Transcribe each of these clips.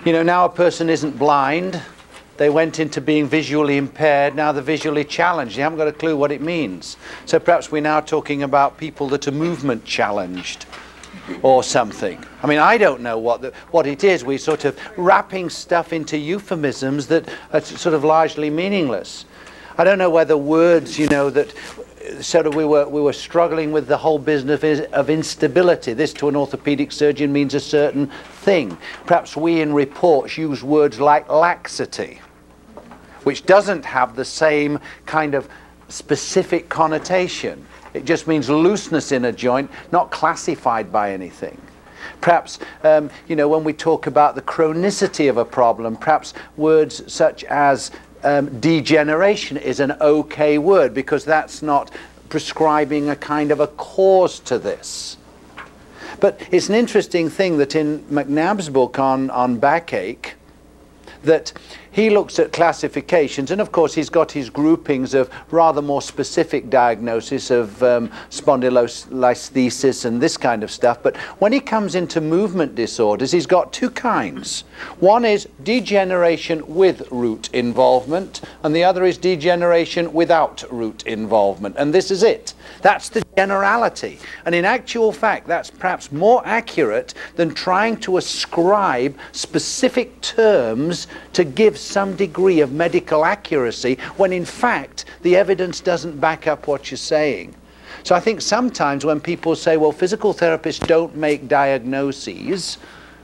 You know, now a person isn't blind. They went into being visually impaired. Now they're visually challenged. You haven't got a clue what it means. So perhaps we're now talking about people that are movement challenged or something. I mean, I don't know what it is. We're sort of wrapping stuff into euphemisms that are sort of largely meaningless. I don't know whether words, you know, that sort of we were struggling with the whole business of instability. This to an orthopedic surgeon means a certain thing. Perhaps we in reports use words like laxity, which doesn't have the same kind of specific connotation. It just means looseness in a joint, not classified by anything. Perhaps, you know, when we talk about the chronicity of a problem, perhaps words such as degeneration is an okay word, because that's not prescribing a kind of a cause to this. But it's an interesting thing that in McNabb's book on backache, that he looks at classifications, and of course he's got his groupings of rather more specific diagnosis of spondylolisthesis and this kind of stuff. But when he comes into movement disorders, he's got two kinds. One is degeneration with root involvement, and the other is degeneration without root involvement. And this is it. That's the generality. And in actual fact, that's perhaps more accurate than trying to ascribe specific terms to give some degree of medical accuracy, when in fact the evidence doesn't back up what you're saying. So I think sometimes when people say, well, physical therapists don't make diagnoses,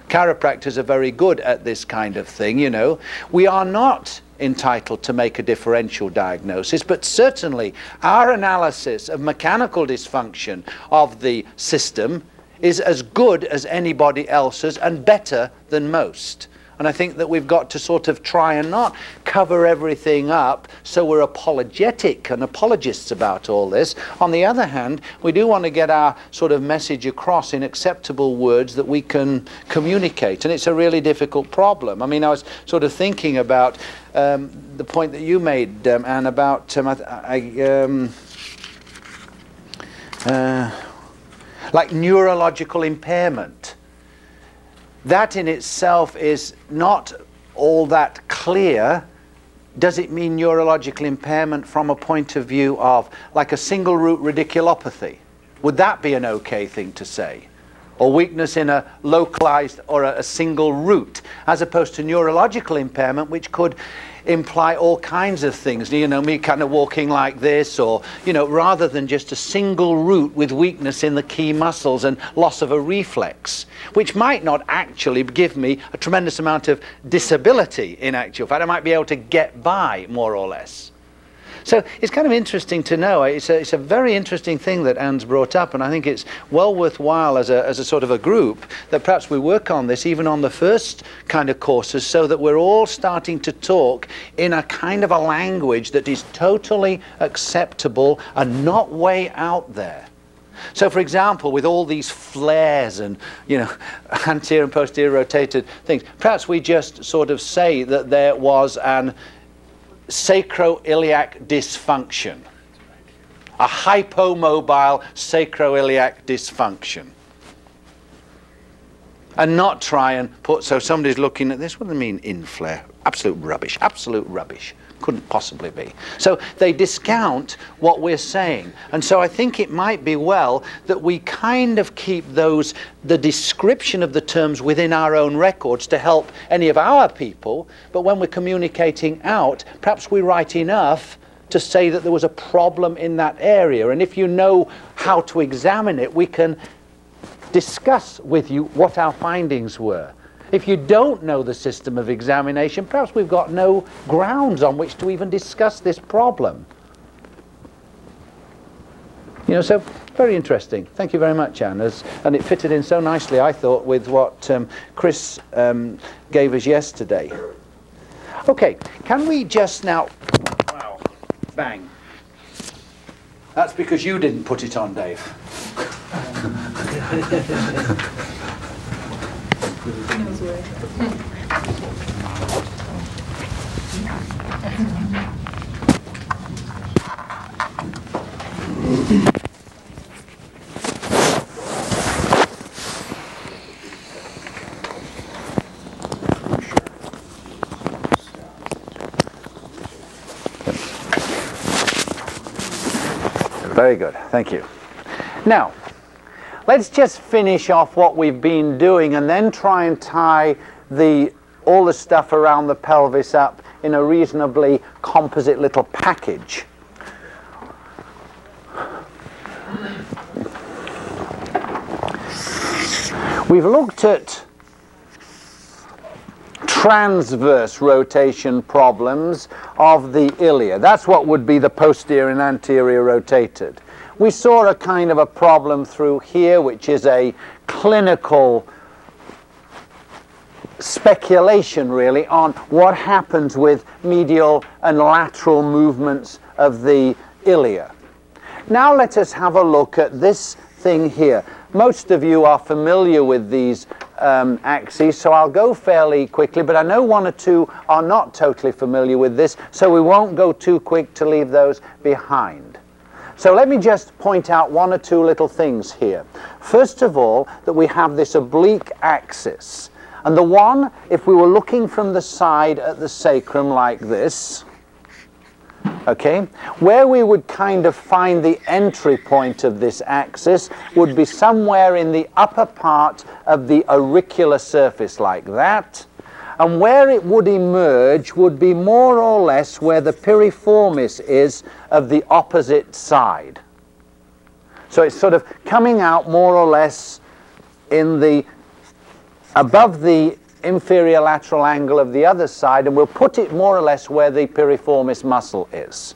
chiropractors are very good at this kind of thing, you know, we are not entitled to make a differential diagnosis, but certainly our analysis of mechanical dysfunction of the system is as good as anybody else's and better than most. And I think that we've got to sort of try and not cover everything up so we're apologetic and apologists about all this. On the other hand, we do want to get our sort of message across in acceptable words that we can communicate. And it's a really difficult problem. I mean, I was sort of thinking about the point that you made, Anne, about like neurological impairment. That in itself is not all that clear. Does it mean neurological impairment from a point of view of like a single root radiculopathy? Would that be an okay thing to say? Or weakness in a localized or a single root, as opposed to neurological impairment, which could imply all kinds of things, you know, me kind of walking like this, or, you know, rather than just a single root with weakness in the key muscles and loss of a reflex, which might not actually give me a tremendous amount of disability in actual fact. I might be able to get by, more or less. So it's kind of interesting to know. It's a very interesting thing that Anne's brought up, and I think it's well worthwhile as a sort of a group that perhaps we work on this even on the first kind of courses, so that we're all starting to talk in a kind of a language that is totally acceptable and not way out there. So, for example, with all these flares and, you know, anterior and posterior rotated things, perhaps we just sort of say that there was an sacroiliac dysfunction, a hypomobile sacroiliac dysfunction, and not try and put, so somebody's looking at this, what do they mean inflare? Absolute rubbish, absolute rubbish. Couldn't possibly be. So they discount what we're saying. And so I think it might be well that we kind of keep those, the description of the terms within our own records to help any of our people, but when we're communicating out, perhaps we write enough to say that there was a problem in that area. And if you know how to examine it, we can discuss with you what our findings were. If you don't know the system of examination, perhaps we've got no grounds on which to even discuss this problem. You know, so very interesting. Thank you very much, Anne. And it fitted in so nicely, I thought, with what Chris gave us yesterday. Okay, can we just now... Wow, bang. That's because you didn't put it on, Dave. Very good, thank you. Now, let's just finish off what we've been doing and then try and tie all the stuff around the pelvis up in a reasonably composite little package. We've looked at transverse rotation problems of the ilia. That's what would be the posterior and anterior rotated. We saw a kind of a problem through here, which is a clinical speculation really on what happens with medial and lateral movements of the ilia. Now let us have a look at this thing here. Most of you are familiar with these axes, so I'll go fairly quickly, but I know one or two are not totally familiar with this, so we won't go too quick to leave those behind. So let me just point out one or two little things here. First of all, that we have this oblique axis. And the one, if we were looking from the side at the sacrum like this, okay, where we would kind of find the entry point of this axis would be somewhere in the upper part of the auricular surface like that. And where it would emerge would be more or less where the piriformis is of the opposite side. So it's sort of coming out more or less in the above the inferior lateral angle of the other side, and we'll put it more or less where the piriformis muscle is.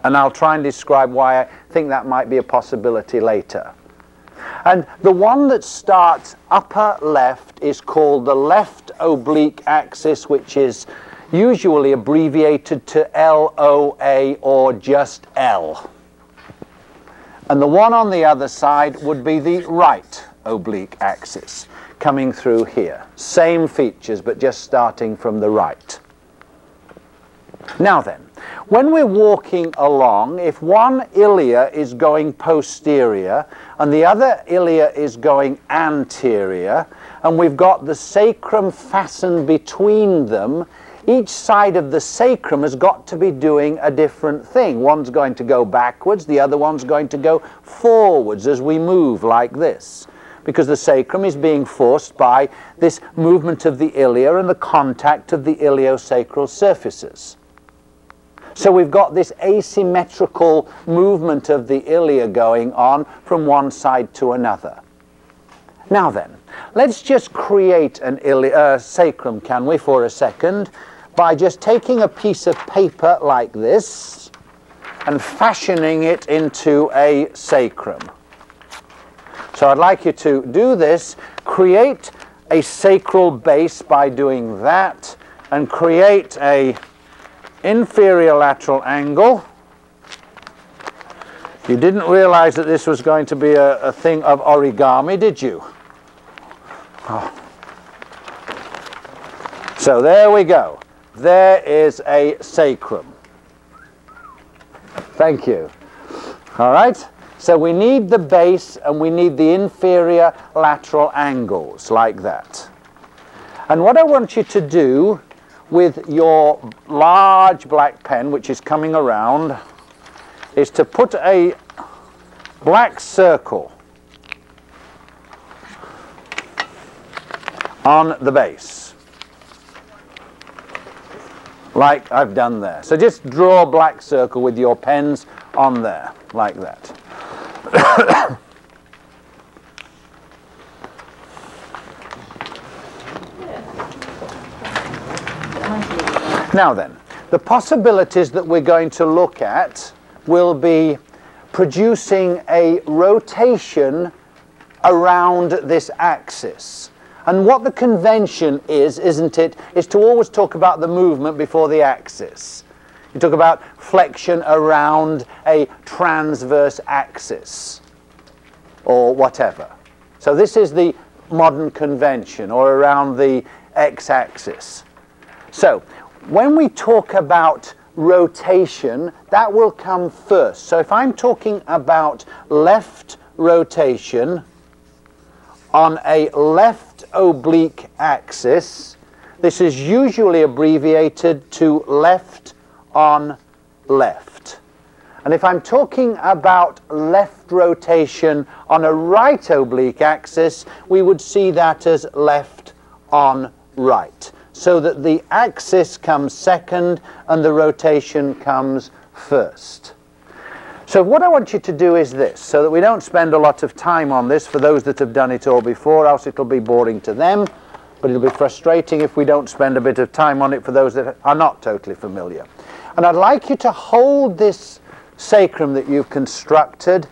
And I'll try and describe why I think that might be a possibility later. And the one that starts upper left is called the left oblique axis, which is usually abbreviated to LOA or just L. And the one on the other side would be the right oblique axis, coming through here. Same features, but just starting from the right. Now then, when we're walking along, if one ilia is going posterior and the other ilia is going anterior, and we've got the sacrum fastened between them, each side of the sacrum has got to be doing a different thing. One's going to go backwards, the other one's going to go forwards as we move like this, because the sacrum is being forced by this movement of the ilia and the contact of the iliosacral surfaces. So we've got this asymmetrical movement of the ilia going on from one side to another. Now then, let's just create an sacrum, can we, for a second, by just taking a piece of paper like this and fashioning it into a sacrum. So I'd like you to do this, create a sacral base by doing that, and create a inferior lateral angle. You didn't realize that this was going to be a thing of origami, did you? Oh. So there we go. There is a sacrum. Thank you. All right? So we need the base and we need the inferior lateral angles like that. And what I want you to do with your large black pen, which is coming around, is to put a black circle on the base, like I've done there. So just draw a black circle with your pens on there, like that. Now then, the possibilities that we're going to look at will be producing a rotation around this axis. And what the convention is, isn't it, is to always talk about the movement before the axis. You talk about flexion around a transverse axis or whatever. So this is the modern convention, or around the x-axis. So when we talk about rotation, that will come first. So if I'm talking about left rotation on a left oblique axis, this is usually abbreviated to left on left. And if I'm talking about left rotation on a right oblique axis, we would see that as left on right, so that the axis comes second and the rotation comes first. So what I want you to do is this, so that we don't spend a lot of time on this for those that have done it all before, else it'll be boring to them, but it'll be frustrating if we don't spend a bit of time on it for those that are not totally familiar. And I'd like you to hold this sacrum that you've constructed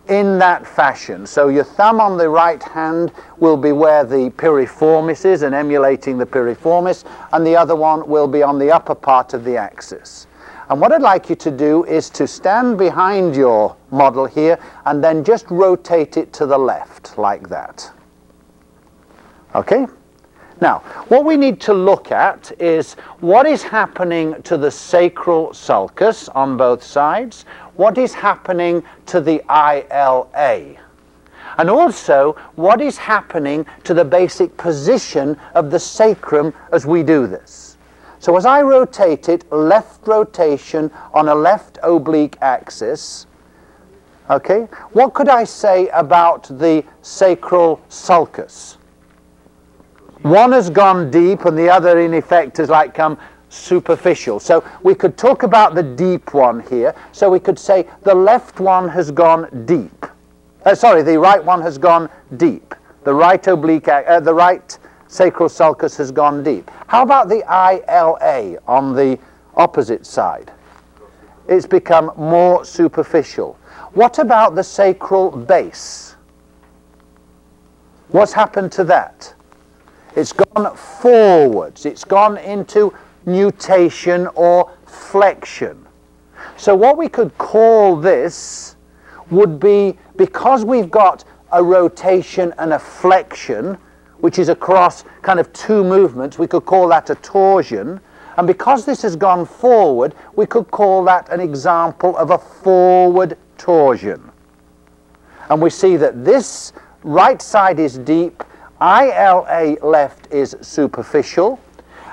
in that fashion. So your thumb on the right hand will be where the piriformis is and emulating the piriformis, and the other one will be on the upper part of the axis. And what I'd like you to do is to stand behind your model here and then just rotate it to the left like that. Okay? Now, what we need to look at is what is happening to the sacral sulcus on both sides, what is happening to the ILA, and also what is happening to the basic position of the sacrum as we do this. So as I rotate it, left rotation on a left oblique axis, okay, what could I say about the sacral sulcus? One has gone deep and the other in effect has like come superficial. So we could talk about the deep one here. So we could say the left one has gone deep. The right one has gone deep. The right oblique, the right sacral sulcus has gone deep. How about the ILA on the opposite side? It's become more superficial. What about the sacral base? What's happened to that? It's gone forwards. It's gone into nutation or flexion. So what we could call this would be, because we've got a rotation and a flexion, which is across kind of two movements, we could call that a torsion. And because this has gone forward, we could call that an example of a forward torsion. And we see that this right side is deep, ILA left is superficial,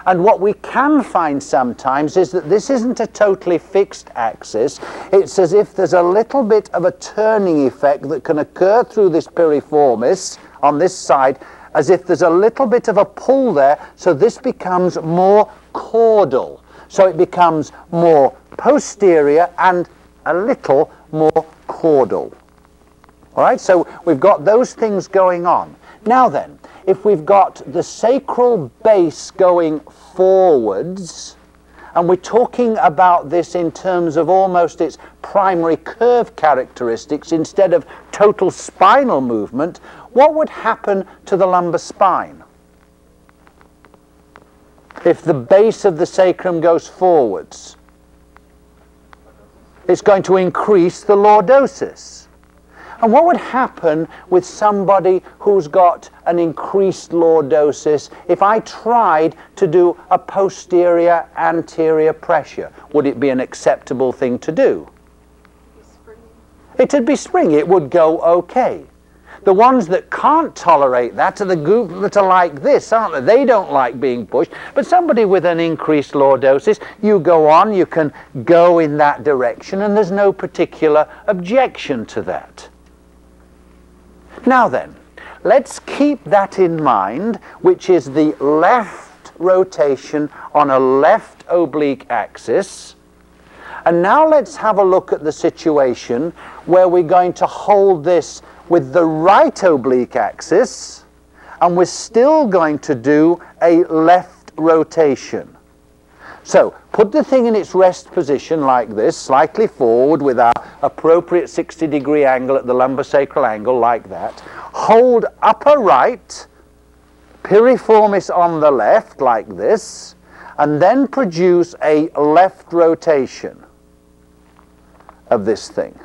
and what we can find sometimes is that this isn't a totally fixed axis. It's as if there's a little bit of a turning effect that can occur through this piriformis on this side, as if there's a little bit of a pull there, so this becomes more caudal. So it becomes more posterior and a little more caudal. All right, so we've got those things going on. Now then, if we've got the sacral base going forwards, and we're talking about this in terms of almost its primary curve characteristics instead of total spinal movement, what would happen to the lumbar spine if the base of the sacrum goes forwards? It's going to increase the lordosis. And what would happen with somebody who's got an increased lordosis if I tried to do a posterior anterior pressure? Would it be an acceptable thing to do? It'd be springy. It would go okay. The ones that can't tolerate that are the group that are like this, aren't they? They don't like being pushed. But somebody with an increased lordosis, you go on, you can go in that direction, and there's no particular objection to that. Now then, let's keep that in mind, which is the left rotation on a left oblique axis. And now let's have a look at the situation where we're going to hold this with the right oblique axis, and we're still going to do a left rotation. So, put the thing in its rest position like this, slightly forward with our appropriate 60-degree angle at the lumbosacral angle like that. Hold upper right, piriformis on the left like this, and then produce a left rotation of this thing.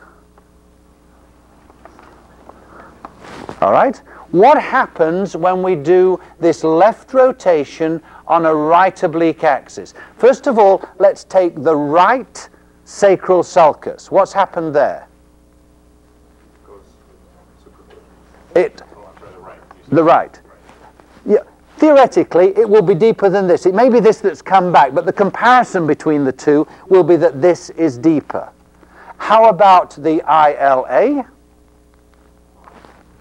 All right? What happens when we do this left rotation on a right oblique axis? First of all, let's take the right sacral sulcus. What's happened there? The right. Yeah, theoretically, it will be deeper than this. It may be this that's come back, but the comparison between the two will be that this is deeper. How about the ILA?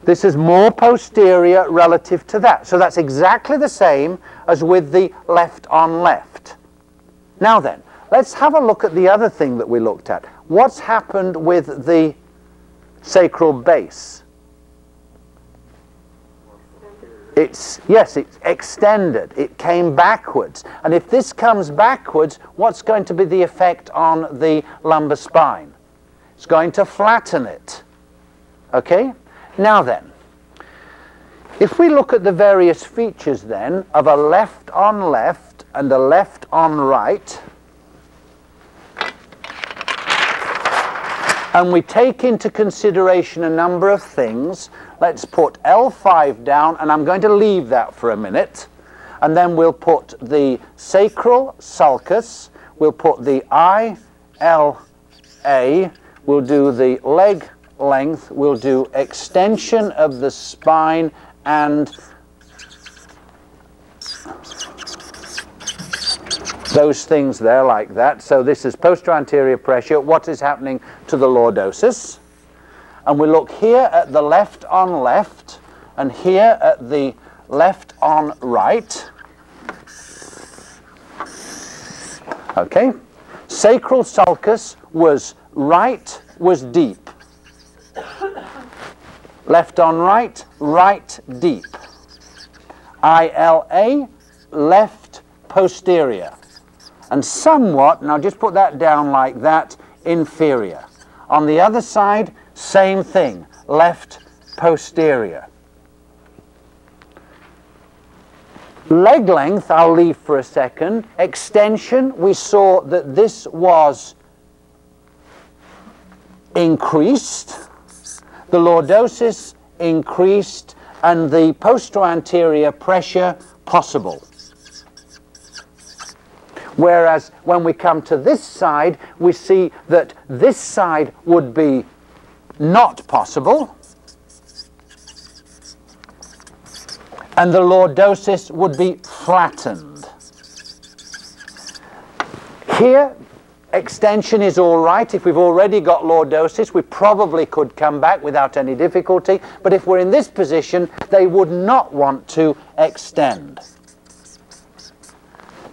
This is more posterior relative to that. So that's exactly the same as with the left on left. Now then, let's have a look at the other thing that we looked at. What's happened with the sacral base? It's extended. It came backwards. And if this comes backwards, what's going to be the effect on the lumbar spine? It's going to flatten it. Okay? Now then, if we look at the various features then of a left on left and a left on right, and we take into consideration a number of things, let's put L5 down, and I'm going to leave that for a minute, and then we'll put the sacral sulcus, we'll put the ILA, we'll do the leg length, we'll do extension of the spine and those things there like that. So this is posterior pressure. What is happening to the lordosis? And we look here at the left on left and here at the left on right. Okay. Sacral sulcus was right, was deep. Left on right, right deep. ILA, left posterior. And somewhat, and I'll just put that down like that, inferior. On the other side, same thing, left posterior. Leg length, I'll leave for a second. Extension, we saw that this was increased. The lordosis increased, and the posterior pressure possible. Whereas when we come to this side, we see that this side would be not possible, and the lordosis would be flattened. Here, extension is all right. If we've already got lordosis, we probably could come back without any difficulty. But if we're in this position, they would not want to extend.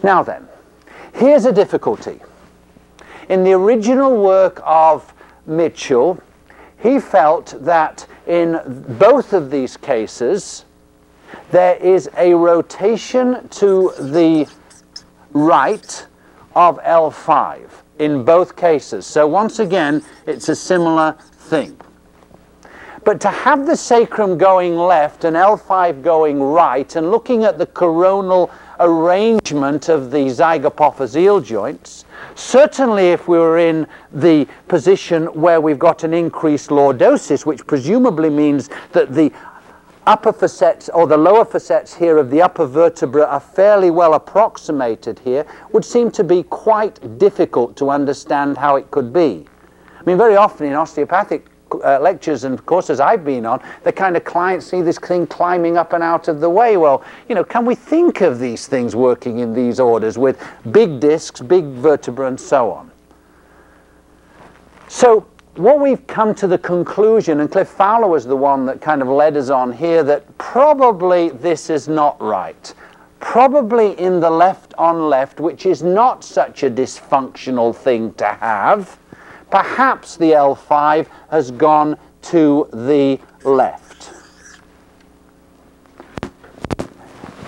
Now then, here's a difficulty. In the original work of Mitchell, he felt that in both of these cases, there is a rotation to the right of L5. In both cases. So once again, it's a similar thing. But to have the sacrum going left and L5 going right, and looking at the coronal arrangement of the zygapophyseal joints, certainly if we were in the position where we've got an increased lordosis, which presumably means that the upper facets or the lower facets here of the upper vertebra are fairly well approximated here, would seem to be quite difficult to understand how it could be. I mean, very often in osteopathic lectures and courses I've been on, the kind of clients see this thing climbing up and out of the way. Well, you know, can we think of these things working in these orders with big discs, big vertebra and so on? So what we've come to the conclusion, and Cliff Fowler was the one that kind of led us on here, that probably this is not right. Probably in the left on left, which is not such a dysfunctional thing to have, perhaps the L5 has gone to the left.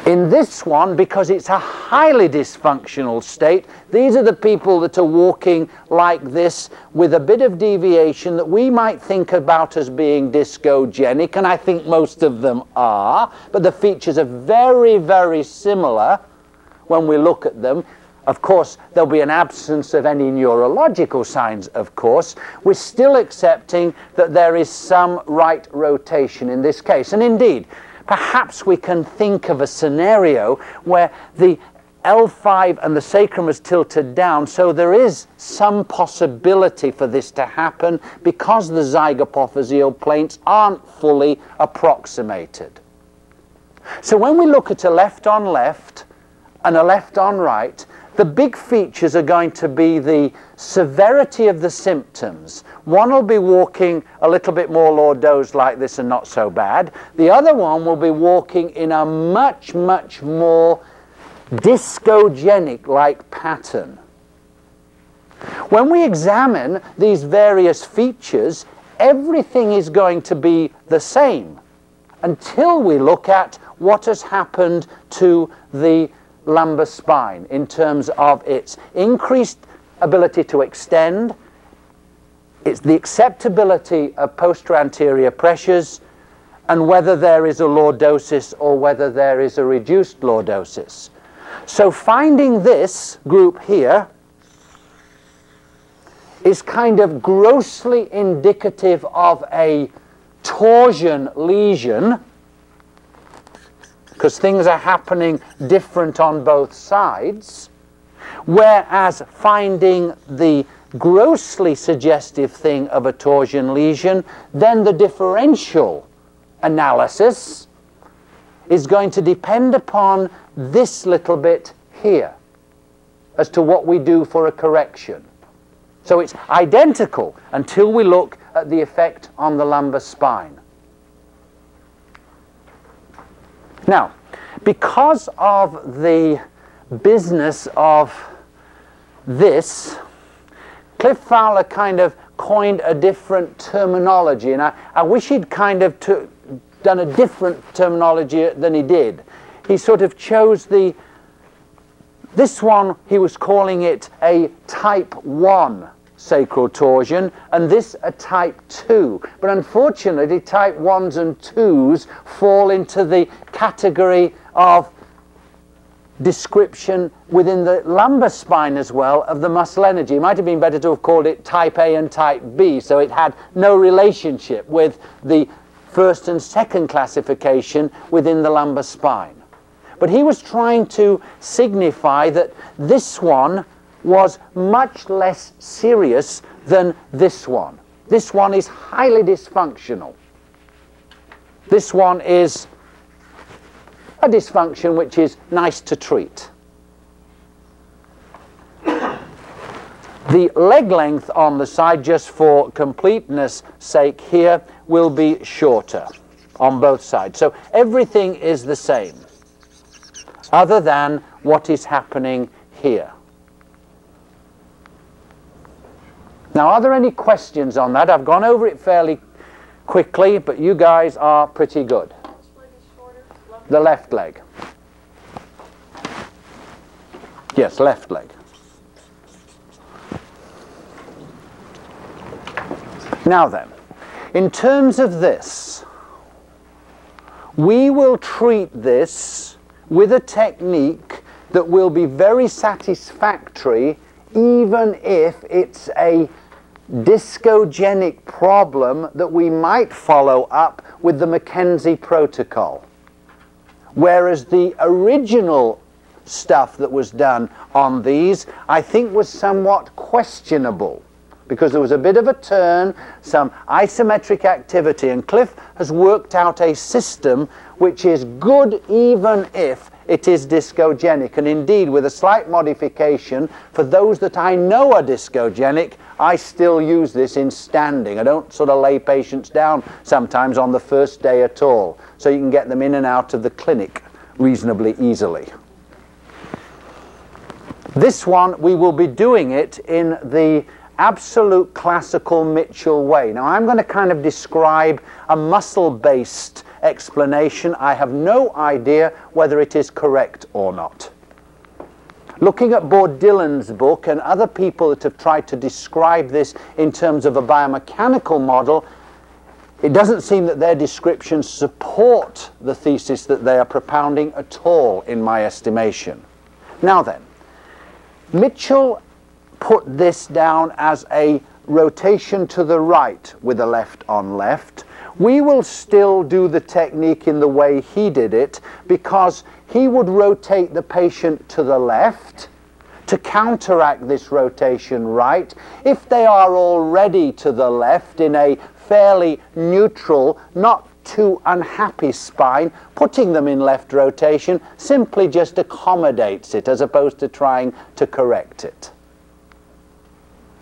In this one, because it's a highly dysfunctional state, these are the people that are walking like this with a bit of deviation that we might think about as being discogenic, and I think most of them are, but the features are very, very similar when we look at them. Of course, there'll be an absence of any neurological signs, of course. We're still accepting that there is some right rotation in this case. And indeed, perhaps we can think of a scenario where the L5 and the sacrum is tilted down, so there is some possibility for this to happen because the zygapophyseal planes aren't fully approximated. So when we look at a left on left and a left on right, the big features are going to be the severity of the symptoms. One will be walking a little bit more lordose like this and not so bad. The other one will be walking in a much, much more discogenic-like pattern. When we examine these various features, everything is going to be the same until we look at what has happened to the lumbar spine in terms of its increased ability to extend, it's the acceptability of posterior anterior pressures, and whether there is a lordosis or whether there is a reduced lordosis. So finding this group here is kind of grossly indicative of a torsion lesion, because things are happening different on both sides, whereas finding the grossly suggestive thing of a torsion lesion, then the differential analysis is going to depend upon this little bit here as to what we do for a correction. So it's identical until we look at the effect on the lumbar spine. Now, because of the business of this, Cliff Fowler kind of coined a different terminology, and I wish he'd kind of done a different terminology than he did. He sort of chose this one, he was calling it a type 1 sacral torsion, and this a type 2. But unfortunately, type 1s and 2s fall into the category of description within the lumbar spine as well of the muscle energy. It might have been better to have called it type A and type B, so it had no relationship with the first and second classification within the lumbar spine. But he was trying to signify that this one was much less serious than this one. This one is highly dysfunctional. This one is a dysfunction which is nice to treat. The leg length on the side, just for completeness sake here, will be shorter on both sides. So everything is the same, other than what is happening here. Now, are there any questions on that? I've gone over it fairly quickly, but you guys are pretty good. The left leg. Yes, left leg. Now then, in terms of this, we will treat this with a technique that will be very satisfactory, even if it's a discogenic problem that we might follow up with the Mackenzie protocol. Whereas the original stuff that was done on these, I think, was somewhat questionable, because there was a bit of a turn, some isometric activity, and Cliff has worked out a system which is good even if it is discogenic. And indeed, with a slight modification, for those that I know are discogenic, I still use this in standing. I don't sort of lay patients down sometimes on the first day at all, so you can get them in and out of the clinic reasonably easily. This one, we will be doing it in the absolute classical Mitchell way. Now, I'm going to kind of describe a muscle-based explanation. I have no idea whether it is correct or not. Looking at Bourdillon's book and other people that have tried to describe this in terms of a biomechanical model, it doesn't seem that their descriptions support the thesis that they are propounding at all, in my estimation. Now then, Mitchell put this down as a rotation to the right with a left on left. We will still do the technique in the way he did it, because he would rotate the patient to the left to counteract this rotation right. If they are already to the left in a fairly neutral, not too unhappy spine, putting them in left rotation simply just accommodates it as opposed to trying to correct it.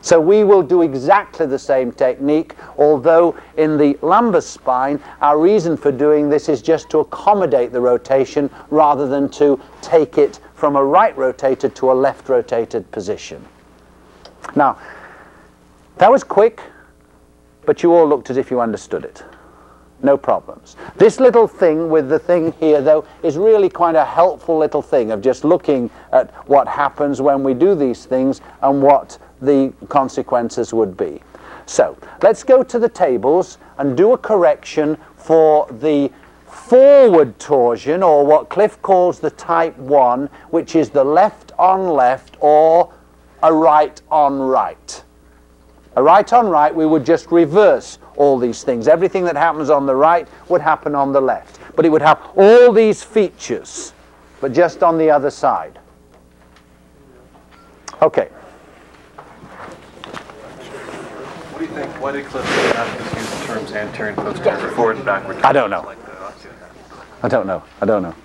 So we will do exactly the same technique, although in the lumbar spine, our reason for doing this is just to accommodate the rotation rather than to take it from a right rotated to a left rotated position. Now, that was quick, but you all looked as if you understood it. No problems. This little thing with the thing here, though, is really quite a helpful little thing of just looking at what happens when we do these things and what the consequences would be. So, let's go to the tables and do a correction for the forward torsion, or what Cliff calls the type 1, which is the left on left or a right on right. A right on right, we would just reverse all these things. Everything that happens on the right would happen on the left. But it would have all these features, but just on the other side. Okay. What do you think? Why did Cliff have to use the terms anterior and posterior, forward and backward? I don't know. I don't know. I don't know.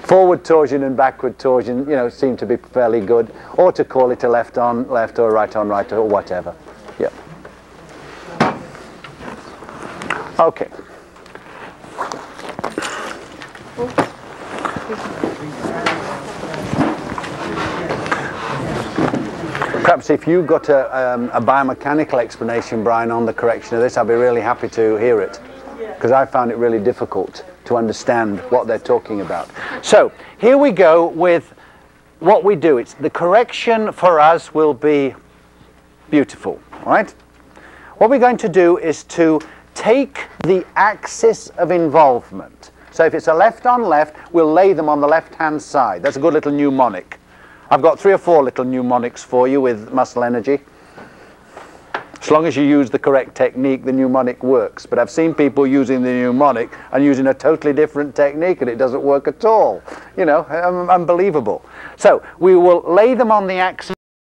Forward torsion and backward torsion, you know, seem to be fairly good. Or to call it a left on left or a right on right or whatever. Yeah. Okay. Perhaps if you got a biomechanical explanation, Brian, on the correction of this, I'd be really happy to hear it, because I found it really difficult to understand what they're talking about. So here we go with what we do. It's the correction for us will be beautiful, right? What we're going to do is to take the axis of involvement. So if it's a left on left, we'll lay them on the left-hand side. That's a good little mnemonic. I've got 3 or 4 little mnemonics for you with muscle energy. As long as you use the correct technique, the mnemonic works. But I've seen people using the mnemonic and using a totally different technique and it doesn't work at all. You know, unbelievable. So we will lay them on the axis